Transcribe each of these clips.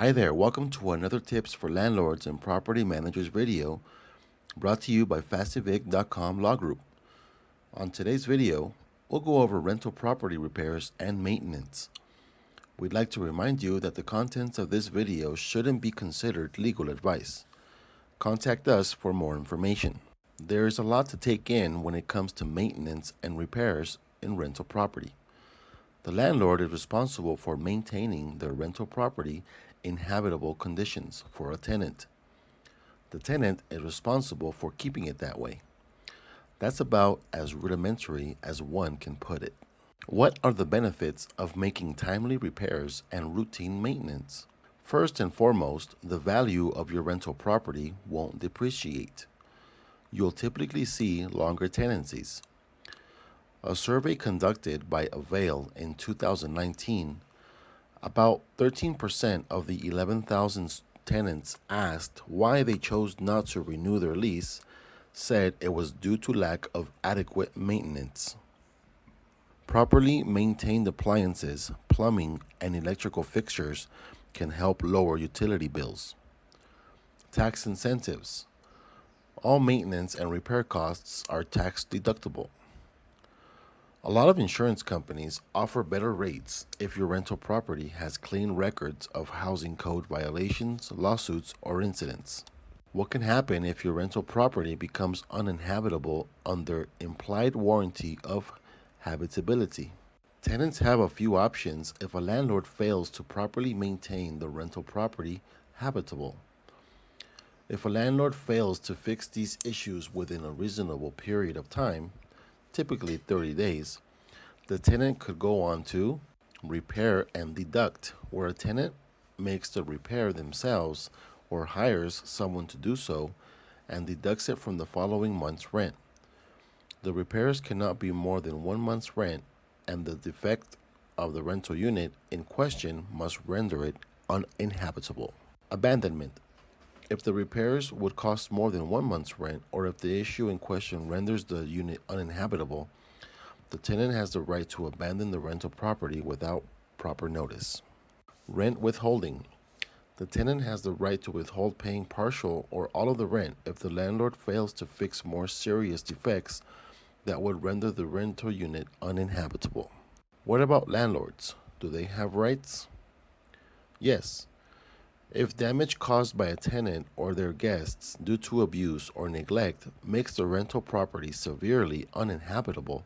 Hi there, welcome to another Tips for Landlords and Property Managers video brought to you by fastivic.com Law Group. On today's video, we'll go over rental property repairs and maintenance. We'd like to remind you that the contents of this video shouldn't be considered legal advice. Contact us for more information. There is a lot to take in when it comes to maintenance and repairs in rental property. The landlord is responsible for maintaining the rental property in habitable conditions for a tenant. The tenant is responsible for keeping it that way. That's about as rudimentary as one can put it. What are the benefits of making timely repairs and routine maintenance? First and foremost, the value of your rental property won't depreciate. You'll typically see longer tenancies. A survey conducted by Avail in 2019, about 13% of the 11,000 tenants asked why they chose not to renew their lease said it was due to lack of adequate maintenance. Properly maintained appliances, plumbing, and electrical fixtures can help lower utility bills. Tax incentives. All maintenance and repair costs are tax deductible. A lot of insurance companies offer better rates if your rental property has clean records of housing code violations, lawsuits, or incidents. What can happen if your rental property becomes uninhabitable under implied warranty of habitability? Tenants have a few options if a landlord fails to properly maintain the rental property habitable. If a landlord fails to fix these issues within a reasonable period of time, typically 30 days, the tenant could go on to repair and deduct, where a tenant makes the repair themselves or hires someone to do so and deducts it from the following month's rent. The repairs cannot be more than 1 month's rent, and the defect of the rental unit in question must render it uninhabitable. Abandonment. If the repairs would cost more than 1 month's rent, or if the issue in question renders the unit uninhabitable, the tenant has the right to abandon the rental property without proper notice. Rent withholding. The tenant has the right to withhold paying partial or all of the rent if the landlord fails to fix more serious defects that would render the rental unit uninhabitable. What about landlords? Do they have rights? Yes. If damage caused by a tenant or their guests due to abuse or neglect makes the rental property severely uninhabitable,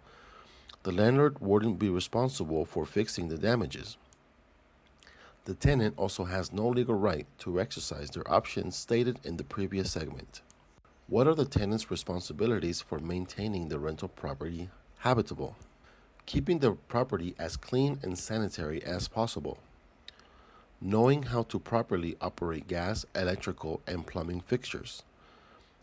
the landlord wouldn't be responsible for fixing the damages. The tenant also has no legal right to exercise their options stated in the previous segment. What are the tenant's responsibilities for maintaining the rental property habitable? Keeping the property as clean and sanitary as possible. Knowing how to properly operate gas, electrical, and plumbing fixtures.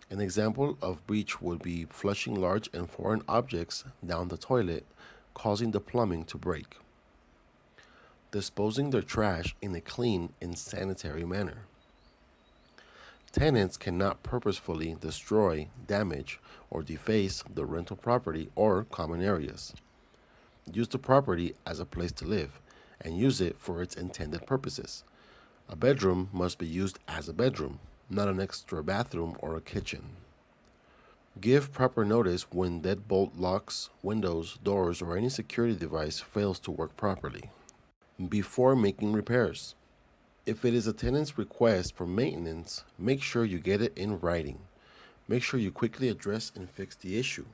An example of breach would be flushing large and foreign objects down the toilet, causing the plumbing to break. Disposing their trash in a clean and sanitary manner. Tenants cannot purposefully destroy, damage, or deface the rental property or common areas. Use the property as a place to live and use it for its intended purposes. A bedroom must be used as a bedroom, not an extra bathroom or a kitchen. Give proper notice when deadbolt locks, windows, doors, or any security device fails to work properly. Before making repairs. If it is a tenant's request for maintenance, make sure you get it in writing. Make sure you quickly address and fix the issue.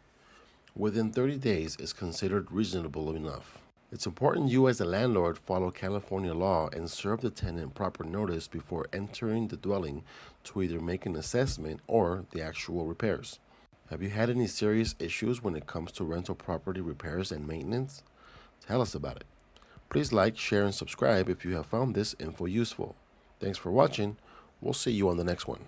Within 30 days is considered reasonable enough. It's important you as a landlord follow California law and serve the tenant proper notice before entering the dwelling to either make an assessment or the actual repairs. Have you had any serious issues when it comes to rental property repairs and maintenance? Tell us about it. Please like, share, and subscribe if you have found this info useful. Thanks for watching. We'll see you on the next one.